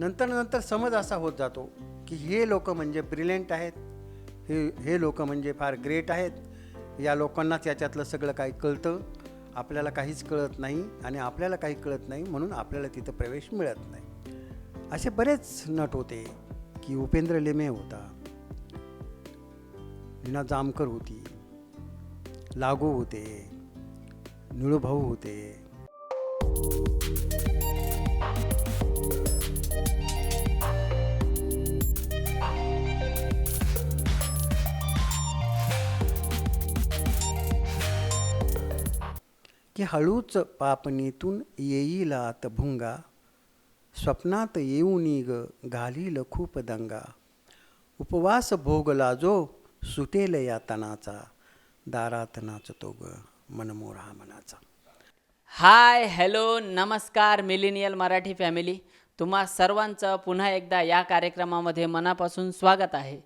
नंतर नंतर समज असा होत जातो की हे लोक म्हणजे ब्रिलियंट आहेत, हे लोक म्हणजे फार ग्रेट आहेत, या लोकांनाच याच्यातलं सगळं काही कळतं, आपल्याला काहीच कळत नाही आणि आपल्याला काही कळत नाही म्हणून आपल्याला तिथं प्रवेश मिळत नाही. असे बरेच नट होते की उपेंद्र लिमे होता, लीना जामकर होती, लागू होते, निळूभाऊ होते. की हळूच पापणीतून येईल आत भुंगा, स्वप्नात येऊनी ग घालील खूप दंगा, उपवास भोगला जो सुटेल या तनाचा, दारात नाचतो ग मनमोरा मनाचा. हाय हॅलो नमस्कार मिलेनियल मराठी फॅमिली, तुम्हा सर्वांचं पुन्हा एकदा या कार्यक्रमामध्ये मनापासून स्वागत आहे.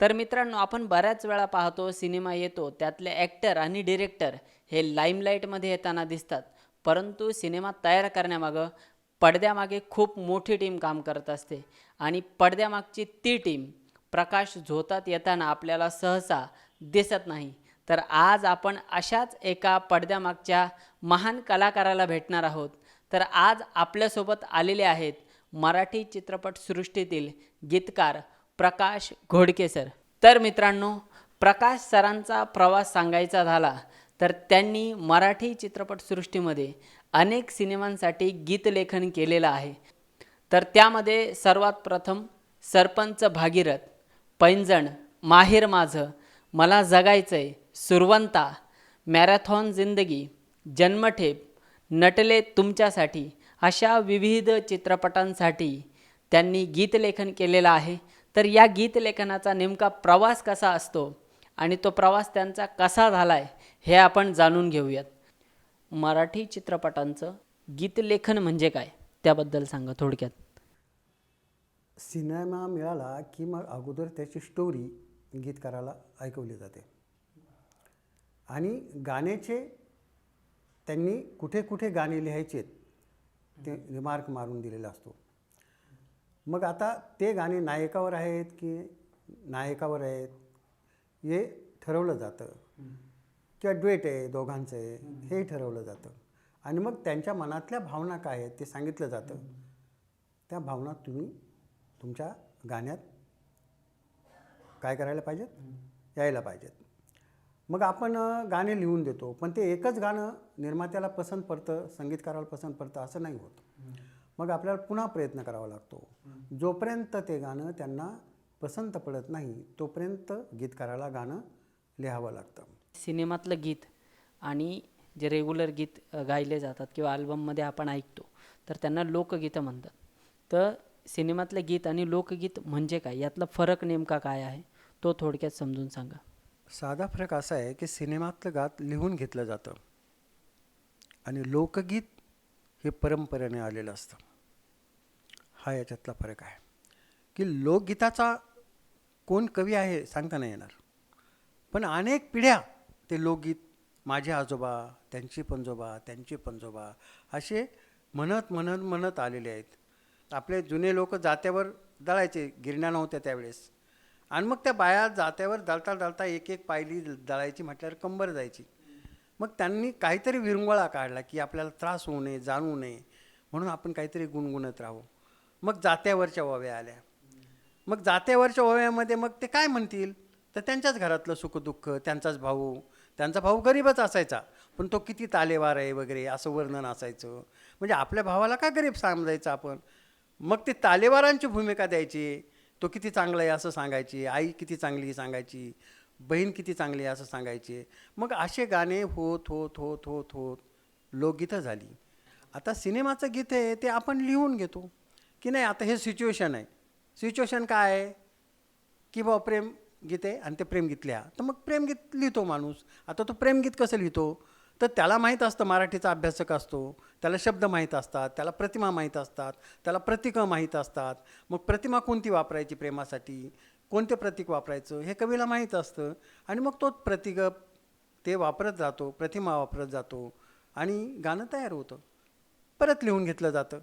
तर मित्रांनो, आपण बऱ्याच वेळा पाहतो सिनेमा येतो, त्यातले ॲक्टर आणि डिरेक्टर हे लाईमलाईटमध्ये येताना दिसतात, परंतु सिनेमा तयार करण्यामागं पडद्यामागे खूप मोठी टीम काम करत असते आणि पडद्यामागची ती टीम प्रकाश झोतात येताना आपल्याला सहसा दिसत नाही. तर आज आपण अशाच एका पडद्यामागच्या महान कलाकाराला भेटणार आहोत. तर आज आपल्यासोबत आलेले आहेत मराठी चित्रपटसृष्टीतील गीतकार प्रकाश घोडके सर. तर मित्रांनो, प्रकाश सरांचा प्रवास सांगायचा झाला तर त्यांनी मराठी चित्रपटसृष्टीमध्ये अनेक सिनेमांसाठी गीतलेखन केलेलं आहे. तर त्यामध्ये सर्वात प्रथम सरपंच भागीरथ, पैंजण, माहेर माझं, मला जगायचंय, सुरवंता, मॅरेथॉन जिंदगी, जन्मठेप, नटले तुमच्यासाठी अशा विविध चित्रपटांसाठी त्यांनी गीतलेखन केलेलं आहे. तर या गीतलेखनाचा नेमका प्रवास कसा असतो आणि तो प्रवास त्यांचा कसा झाला आहे हे आपण जाणून घेऊयात. मराठी चित्रपटांचं गीतलेखन म्हणजे काय त्याबद्दल सांगा थोडक्यात. सिनेमा मिळाला की मग अगोदर त्याची स्टोरी गीतकाराला ऐकवली जाते आणि गाण्याचे त्यांनी कुठे कुठे गाणे लिहायचे ते रिमार्क मारून दिलेला असतो. मग आता ते गाणे नायकावर आहेत की नायकावर आहेत हे ठरवलं जातं, किंवा ड्वेट आहे दोघांचं आहे हे ठरवलं जातं आणि मग त्यांच्या मनातल्या भावना काय आहेत ते सांगितलं जातं. त्या भावना तुम्ही तुमच्या गाण्यात काय करायला पाहिजेत, यायला पाहिजेत. मग आपण गाणे लिहून देतो, पण ते एकच गाणं निर्मात्याला पसंत पडतं, संगीतकाराला पसंत पडतं असं नाही होत. मग आपल्याला पुन्हा प्रयत्न करावा लागतो. जोपर्यंत ते गाणं त्यांना पसंत पडत नाही तोपर्यंत गीतकाराला गाणं लिहावं लागतं. सिनेमातलं गीत आणि जे रेग्युलर गीत गायले जातात किंवा अल्बममध्ये आपण ऐकतो तर त्यांना लोकगीतं म्हणतात. तर सिनेमातलं गीत आणि लोकगीत म्हणजे काय, यातला फरक नेमका काय आहे तो थोडक्यात समजून सांगा. साधा फरक असा आहे की सिनेमातलं गात लिहून घेतलं जातं आणि लोकगीत हे परंपरेने आलेलं असतं. हा याच्यातला फरक आहे की लोकगीताचा कोण कवी आहे सांगता नाही येणार, पण अनेक पिढ्या ते लोकगीत माझे आजोबा, त्यांची पंजोबा, त्यांचे पंजोबा असे म्हणत म्हणत म्हणत आलेले आहेत. आपले जुने लोक जात्यावर दळायचे, गिरण्या नव्हत्या त्यावेळेस, आणि मग त्या बाया जात्यावर दळता दळता एक एक पायली दळायची म्हटल्यावर कंबर जायची. मग त्यांनी काहीतरी विरंगुळा काढला की आपल्याला त्रास होऊ नये, जाणवू नये म्हणून आपण काहीतरी गुणगुणत राहू. मग जात्यावरच्या ओव्या आल्या. मग जात्यावरच्या ओव्यामध्ये मग ते काय म्हणतील तर त्यांच्याच घरातलं सुखदुःख, त्यांचाच भाऊ, त्यांचा भाऊ गरीबच असायचा पण तो किती तालेवार आहे वगैरे असं वर्णन असायचं. म्हणजे आपल्या भावाला का गरीब समजायचं आपण. मग ते तालेवारांची भूमिका द्यायची, तो किती चांगला आहे असं सांगायची, आई किती चांगली सांगायची, बहीण किती चांगली आहे असं सांगायचे. मग असे गाणे होत होत होत होत होत लोकगीतं झाली. आता सिनेमाचं गीत आहे ते आपण लिहून घेतो की नाही, आता हे सिच्युएशन आहे, सिच्युएशन काय आहे की बा प्रेम गीत आहे आणि ते प्रेमगीत लिहा, तर मग प्रेमगीत लिहितो माणूस. आता तो प्रेमगीत कसं लिहितो तर त्याला माहीत असतं, मराठीचा अभ्यासक असतो, त्याला शब्द माहीत असतात, त्याला प्रतिमा माहीत असतात, त्याला प्रतीकं माहीत असतात. मग प्रतिमा कोणती वापरायची प्रेमासाठी, कोणते प्रतीक वापरायचं हे कवीला माहीत असतं आणि मग तो प्रतीक ते वापरत जातो, प्रतिमा वापरत जातो आणि गाणं तयार होतं, परत लिहून घेतलं जातं.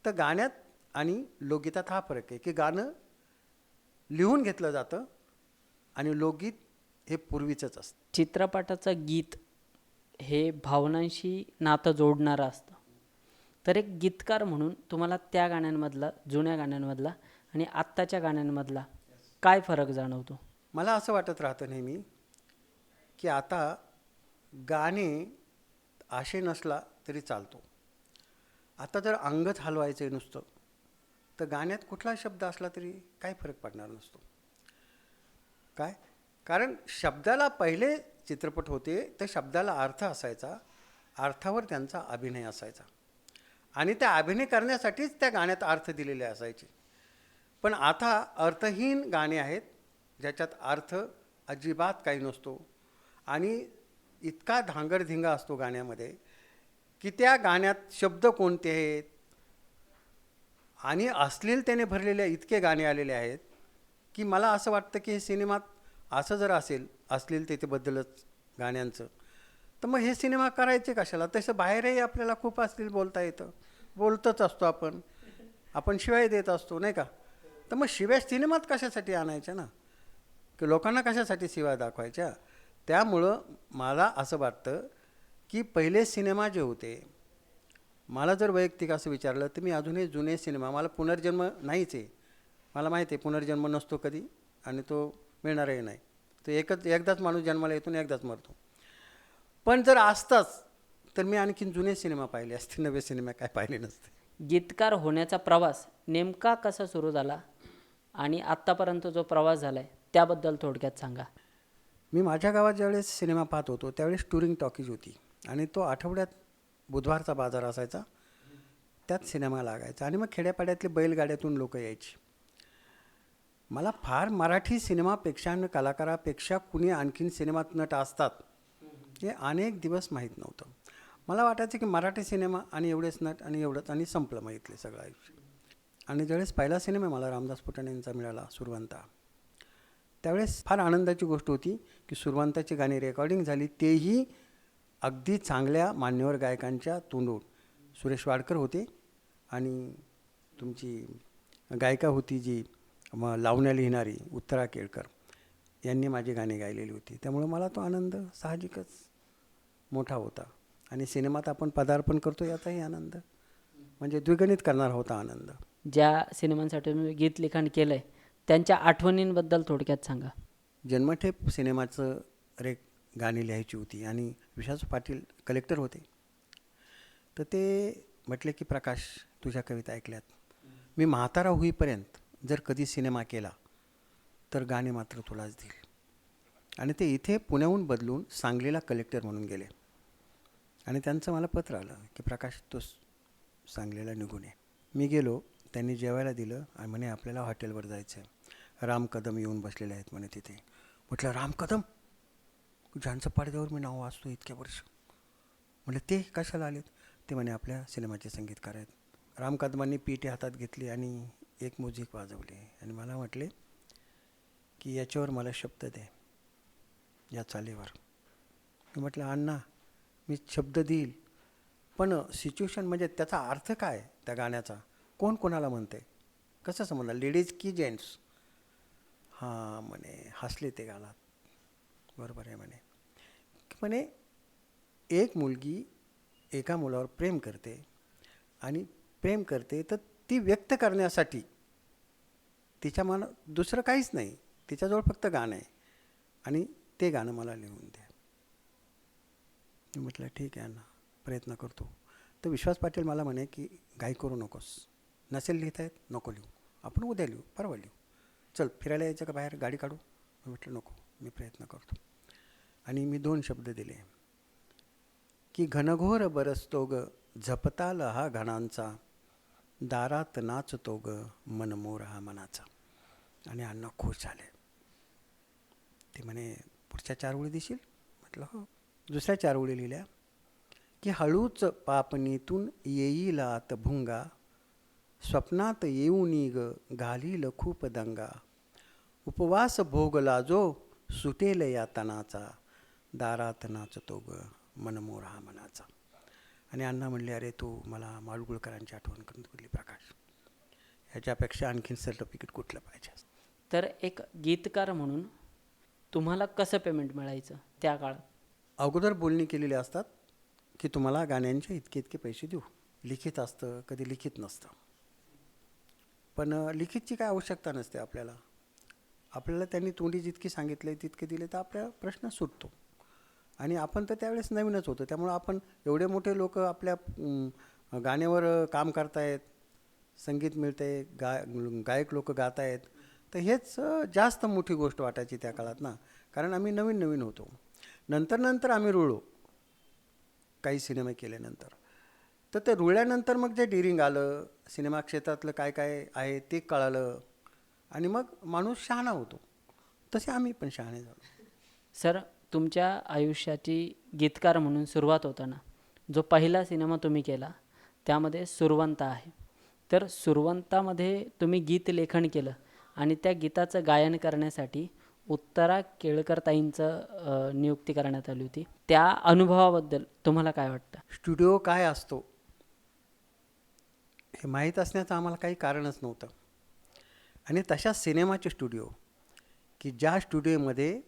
तर गाण्यात आणि लोकगीतात हा फरक आहे की गाणं लिहून घेतलं जातं आणि लोकगीत हे पूर्वीचंच असतं. चित्रपटाचं गीत हे भावनांशी नातं जोडणारं असतं. तर एक गीतकार म्हणून तुम्हाला त्या गाण्यांमधला, जुन्या गाण्यांमधला आणि आत्ताच्या गाण्यांमधला काय फरक जाणवतो? मला असं वाटत राहतं नेहमी की आता गाणे आशय नसला तरी चालतो. आता जर अंगच हलवायचं आहे नुसतं, तर गाण्यात कुठला शब्द असला तरी काही फरक पडणार नसतो. काय? कारण शब्दाला पहिले चित्रपट होते तर शब्दाला अर्थ असायचा, अर्थावर त्यांचा अभिनय असायचा आणि त्या अभिनय करण्यासाठीच त्या गाण्यात अर्थ दिलेले असायचे. पण आता अर्थहीन गाणे आहेत ज्याच्यात अर्थ अजिबात काही नसतो आणि इतका धांगडधिंगा असतो गाण्यामध्ये की त्या गाण्यात शब्द कोणते आहेत आणि अश्लीलतेने भरलेले इतके गाणे आलेले आहेत की मला असं वाटतं की हे सिनेमात असं जर असेल अश्लीलतेबद्दलच गाण्यांचं, तर मग हे सिनेमा करायचे कशाला? तसं बाहेरही आपल्याला खूप अश्लील बोलता येतं, बोलतच असतो आपण शिवाय देत असतो नाही का? तर मग शिव्या सिनेमात कशासाठी आणायच्या ना, की लोकांना कशासाठी शिव्या दाखवायच्या? त्यामुळं मला असं वाटतं की पहिले सिनेमा जे होते, मला जर वैयक्तिक असं विचारलं तर मी अजूनही जुने सिनेमा, मला पुनर्जन्म नाहीच आहे, मला माहिती आहे पुनर्जन्म नसतो कधी आणि तो मिळणारही नाही. तो एकदाच माणूस जन्माला येतो आणि एकदाच मरतो. पण जर असताच तर मी आणखीन जुने सिनेमा पाहिले असते, नवे सिनेमा काय पाहिले नसते. गीतकार होण्याचा प्रवास नेमका कसा सुरू झाला आणि आत्तापर्यंत जो प्रवास झाला आहे त्याबद्दल थोडक्यात सांगा. मी माझ्या गावात ज्यावेळेस सिनेमा पाहत होतो त्यावेळेस टुरिंग टॉकीज होती आणि तो आठवड्यात बुधवारचा बाजार असायचा, त्यात सिनेमा लागायचा आणि मग खेड्यापाड्यातले बैलगाड्यातून लोक यायची. मला फार मराठी सिनेमापेक्षा आणि कलाकारापेक्षा कुणी आणखीन सिनेमात नट असतात हे अनेक दिवस माहीत नव्हतं. मला वाटायचं की मराठी सिनेमा आणि एवढेच नट आणि एवढंच आणि संपलं मग इथले सगळं आयुष्य. आणि ज्यावेळेस पहिला सिनेमा मला रामदास फुटाणे यांचा मिळाला सुरवंता, त्यावेळेस फार आनंदाची गोष्ट होती की सुरवंताची गाणी रेकॉर्डिंग झाली, तेही अगदी चांगल्या मान्यवर गायकांच्या तोंडून. सुरेश वाडकर होते आणि तुमची गायिका होती जी लावण्या लिहिणारी उत्तरा केळकर, यांनी माझी गाणी गायलेली होती. त्यामुळे मला तो आनंद साहजिकच मोठा होता आणि सिनेमात आपण पदार्पण करतो याचाही आनंद म्हणजे द्विगुणित करणारा होता आनंद. ज्या सिनेमांसाठी तुम्ही गीत लिखाण केलं आहे त्यांच्या आठवणींबद्दल थोडक्यात सांगा. जन्मठेप सिनेमाचं गाणी लिहायची होती आणि विश्वास पाटील कलेक्टर होते. तर ते म्हटले की प्रकाश तुझ्या कविता ऐकल्यात, मी म्हातारा होईपर्यंत जर कधी सिनेमा केला तर गाणे मात्र तुलाच देईल. आणि ते इथे पुण्याहून बदलून सांगलीला कलेक्टर म्हणून गेले आणि त्यांचं मला पत्र आलं की प्रकाश तो सांगलीला निघून ये. मी गेलो, त्यांनी जेवायला दिलं आणि म्हणे आपल्याला हॉटेलवर जायचं आहे, राम कदम येऊन बसलेले आहेत म्हणे तिथे. म्हटलं राम कदम, ज्यांचं पडद्यावर मी नाव वाचतो इतक्या वर्ष. म्हटलं ते कशाला आलेत? ते म्हणे आपल्या सिनेमाचे संगीतकार आहेत. राम कदमांनी पीठी हातात घेतली आणि एक म्युझिक वाजवली आणि मला म्हटले की याच्यावर मला शब्द दे, या चालीवर. मी म्हटलं अण्णा मी शब्द देईल, पण सिच्युएशन म्हणजे त्याचा अर्थ काय त्या गाण्याचा, कोण कोणाला म्हणते, कसं समजणार, लेडीज की जेंट्स? हां म्हणे, हसले ते गालात. बरोबर आहे म्हणे. म्हणे एक मुलगी एका मुलावर प्रेम करते आणि प्रेम करते तर ती व्यक्त करण्यासाठी तिच्या मनात दुसरं काहीच नाही, तिच्याजवळ फक्त गाणं आहे आणि ते गाणं मला लिहून द्या. मी म्हटलं ठीक आहे ना, प्रयत्न करतो. तर विश्वास पाटील मला म्हणे की घाई करू नकोस, नसेल लिहिता येत नको लिहू, आपण उद्या लिहू, परवा लिहू, चल फिरायला यायचं का बाहेर, गाडी काढू? मी म्हटलं नको, मी प्रयत्न करतो. आणि मी 2 शब्द दिले की घनघोर बरसतो ग झपताल हा घणांचा, दारात नाचतो ग मनमोर हा मनाचा. आणि अण्णा खुश झाले. ते म्हणे पुढच्या 4 ओळी देशील? म्हटलं हो. दुसऱ्या 4 ओळी लिहिल्या की हळूच पापणीतून येईल आत भुंगा, स्वप्नात येऊनी ग घालील खूप दंगा, उपवास भोगला जो सुटेल या तनाचा, दारात नाचतो ग मनमोर हा मनाचा. आणि अण्णा म्हणले अरे तू मला माडगुळकरांची आठवण करून दिली प्रकाश. ह्याच्यापेक्षा आणखीन सर्टिफिकेट कुठलं पाहिजे. तर एक गीतकार म्हणून तुम्हाला कसं पेमेंट मिळायचं त्या काळात? अगोदर बोलणी केलेली असतात की तुम्हाला गाण्यांचे इतके इतके पैसे देऊ. लिखित असतं, कधी लिखित नसतं. पण लिखितची काय आवश्यकता नसते आपल्याला. आपल्याला त्यांनी तोंडी जितकी सांगितले तितके दिले तर आपला प्रश्न सुटतो. आणि आपण तर त्यावेळेस नवीनच होतो, त्यामुळं आपण एवढे मोठे लोक आपल्या गाण्यावर काम करतायत, संगीत मिळते, गायक लोक गात आहेत, तर हेच जास्त मोठी गोष्ट वाटायची त्या काळात ना. कारण आम्ही नवीन नवीन होतो. नंतर आम्ही रुळलो काही सिनेमे केल्यानंतर. तर ते रुळल्यानंतर मग जे डिरिंग आलं, सिनेमा क्षेत्रातलं काय काय आहे ते कळालं आणि मग माणूस शहाणा होतो. तसे आम्ही पण शहाणे झालो. सर, तुमच्या आयुष्याची गीतकार म्हणून सुरुवात होताना जो पहिला सिनेमा तुम्ही केला त्यामध्ये सुरवंता आहे. तर सुरवंतामध्ये तुम्ही गीत लेखन केलं आणि त्या गीताचं गायन करण्यासाठी उत्तरा केळकर ताईंचं नियुक्ती करण्यात आली होती. त्या अनुभवाबद्दल तुम्हाला काय वाटतं? स्टुडिओ काय असतो हे माहीत असण्याचं आम्हाला काही कारणच नव्हतं. आणि तशा सिनेमाचे स्टुडिओ की ज्या स्टुडिओमध्ये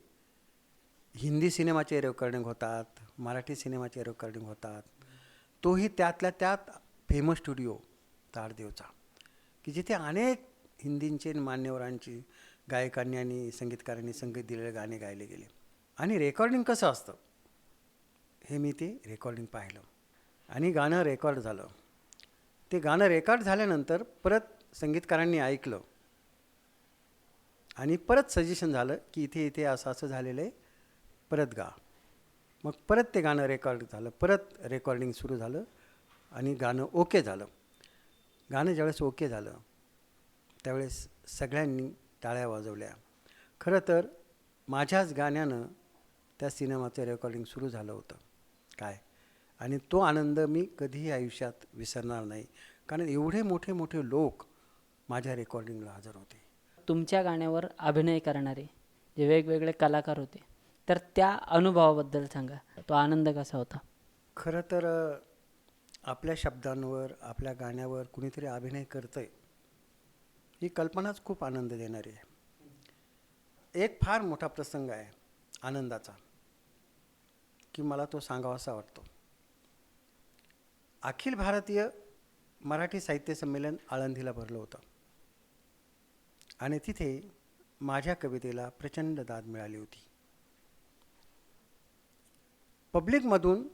हिंदी सिनेमाचे रेकॉर्डिंग होतात, मराठी सिनेमाचे रेकॉर्डिंग होतात, तोही त्यातल्या त्यात फेमस स्टुडिओ ताडदेवचा, की जिथे अनेक हिंदींचे मान्यवरांची गायकांनी आणि संगीतकारांनी संगीत दिलेले गाणे गायले गेले. आणि रेकॉर्डिंग कसं असतं हे मी ते रेकॉर्डिंग पाहिलं आणि गाणं रेकॉर्ड झालं. ते गाणं रेकॉर्ड झाल्यानंतर परत संगीतकारांनी ऐकलं आणि परत सजेशन झालं की इथे इथे असं असं झालेलं आहे, परत गा. मग परत ते गाणं रेकॉर्ड झालं, परत रेकॉर्डिंग सुरू झालं आणि गाणं ओके झालं. गाणं ज्यावेळेस ओके झालं त्यावेळेस सगळ्यांनी टाळ्या वाजवल्या. खरं तर माझ्याच गाण्यानं त्या सिनेमाचं रेकॉर्डिंग सुरू झालं होतं काय, आणि तो आनंद मी कधीही आयुष्यात विसरणार नाही. कारण एवढे मोठे मोठे लोक माझ्या रेकॉर्डिंगला हजर होते. तुमच्या गाण्यावर अभिनय करणारे जे वेगवेगळे कलाकार होते, तर त्या अनुभवाबद्दल सांगा. तो आनंद कसा होता? खरं तर आपल्या शब्दांवर, आपल्या गाण्यावर कुणीतरी अभिनय करतं आहे ही कल्पनाच खूप आनंद देणारी आहे. एक फार मोठा प्रसंग आहे आनंदाचा की मला तो सांगावासा वाटतो. अखिल भारतीय मराठी साहित्य संमेलन आळंदीला भरलं होतं आणि तिथे माझ्या कवितेला प्रचंड दाद मिळाली होती. पब्लिकमधून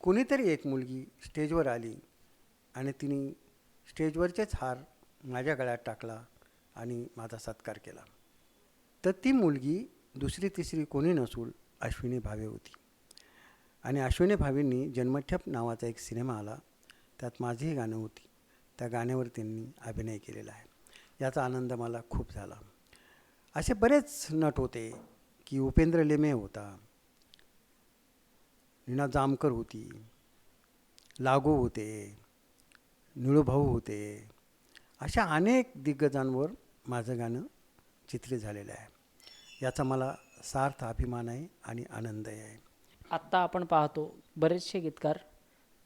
कुणीतरी एक मुलगी स्टेजवर आली आणि तिने स्टेजवरचेच हार माझ्या गळ्यात टाकला आणि माझा सत्कार केला. तर ती मुलगी दुसरी तिसरी कोणी नसून अश्विनी भावे होती. आणि अश्विनी भावेंनी जन्मठेप नावाचा एक सिनेमा आला, त्यात माझीही गाणं होती. त्या गाण्यावर त्यांनी अभिनय केलेला आहे. याचा आनंद मला खूप झाला. असे बरेच नट होते की उपेंद्र लेमे होता, नीना जामकर होती, लागू होते, निळूभाऊ होते. अशा अनेक दिग्गजांवर माझं गाणं चित्रित झालेलं आहे. याचा मला सार्थ अभिमान आहे आणि आनंदही आहे. आत्ता आपण पाहतो बरेचसे गीतकार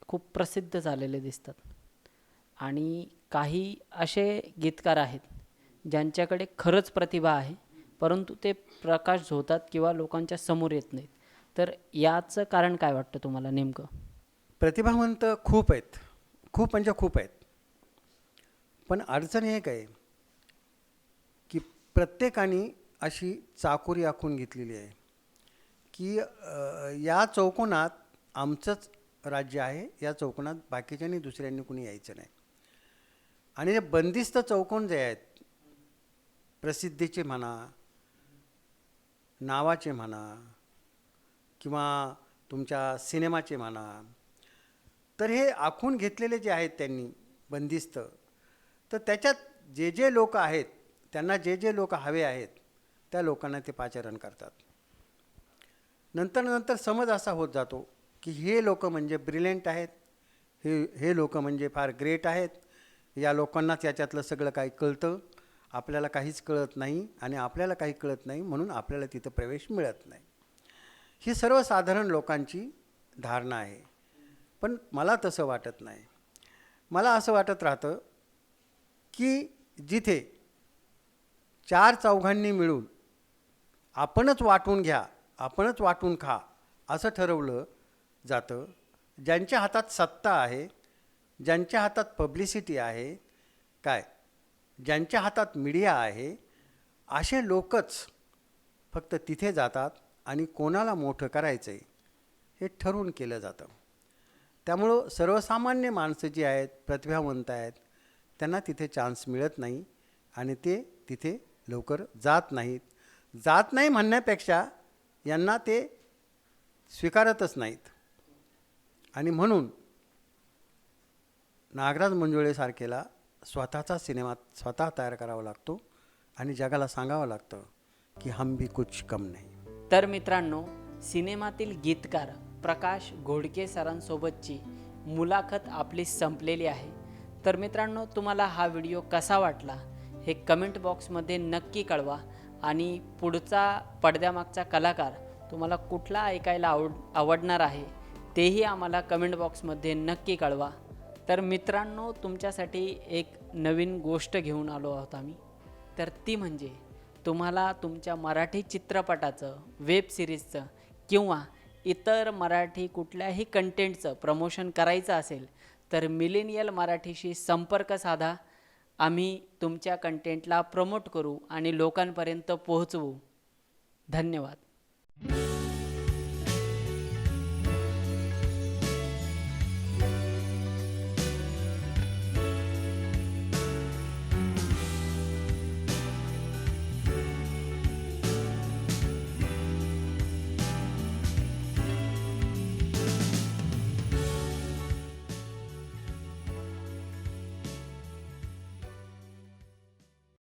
खूप प्रसिद्ध झालेले दिसतात आणि काही असे गीतकार आहेत ज्यांच्याकडे खरंच प्रतिभा आहे, परंतु ते प्रकाश झोतात किंवा लोकांच्या समोर येत नाहीत. तर याचं कारण काय वाटतं तुम्हाला नेमकं? प्रतिभावंत खूप आहेत, खूप म्हणजे खूप आहेत. पण अडचण एक आहे की प्रत्येकाने अशी चाकोरी आखून घेतलेली आहे की या चौकोनात आमचंच राज्य आहे, या चौकोनात बाकीच्यांनी दुसऱ्यांनी कुणी यायचं नाही. आणि हे बंदिस्त चौकोन जे आहेत, प्रसिद्धीचे म्हणा, नावाचे म्हणा किंवा तुमच्या सिनेमाचे म्हणा, तर हे आखून घेतलेले जे आहेत त्यांनी बंदिस्त, तर त्याच्यात जे जे लोक आहेत त्यांना जे जे लोक हवे आहेत त्या लोकांना ते पाचारण करतात. नंतर समज असा होत जातो की हे लोक म्हणजे ब्रिलियंट आहेत, हे लोक म्हणजे फार ग्रेट आहेत, या लोकांनाच याच्यातलं सगळं काही कळतं, आपल्याला काहीच कळत नाही आणि आपल्याला काही कळत नाही म्हणून आपल्याला तिथं प्रवेश मिळत नाही. ही सर्वसाधारण लोकांची धारणा आहे. पण मला तसं वाटत नाही. मला असं वाटत राहतं की जिथे चार चौघांनी मिळून आपणच वाटून घ्या, आपणच वाटून खा असं ठरवलं जातं. ज्यांच्या हातात सत्ता आहे, ज्यांच्या हातात पब्लिसिटी आहे, काय ज्यांच्या हातात मीडिया आहे, असे लोकच फक्त तिथे जातात आणि कोणाला मोठं करायचं आहे हे ठरवून केलं जातं. त्यामुळं सर्वसामान्य माणसं जी आहेत, प्रतिभावंत आहेत, त्यांना तिथे चान्स मिळत नाही आणि ते तिथे लवकर जात नाहीत. जात नाही म्हणण्यापेक्षा यांना ते स्वीकारतच नाहीत. आणि म्हणून नागराज मंजुळेसारखेला स्वतःचा सिनेमा स्वतः तयार करावा लागतो आणि जगाला सांगावं लागतं की हम भी कुछ कम नहीं. तर मित्रांनो, सिनेमातील गीतकार प्रकाश घोडके सरांसोबतची मुलाखत आपली संपलेली आहे. तर मित्रांनो, तुम्हाला हा व्हिडिओ कसा वाटला हे कमेंट बॉक्समध्ये नक्की कळवा आणि पुढचा पडद्यामागचा कलाकार तुम्हाला कुठला ऐकायला आवडणार आहे तेही आम्हाला कमेंट बॉक्समध्ये नक्की कळवा. तर मित्रांनो, तुमच्यासाठी एक नवीन गोष्ट घेऊन आलो आहोत आम्ही. तर ती म्हणजे तुम्हाला तुमच्या मराठी चित्रपटाचं, वेब सिरीजचं किंवा इतर मराठी कुठल्याही कंटेंटचं प्रमोशन करायचं असेल तर मिलेनियल मराठीशी संपर्क साधा. आम्ही तुमच्या कंटेंटला प्रमोट करू आणि लोकांपर्यंत पोहोचवू. धन्यवाद.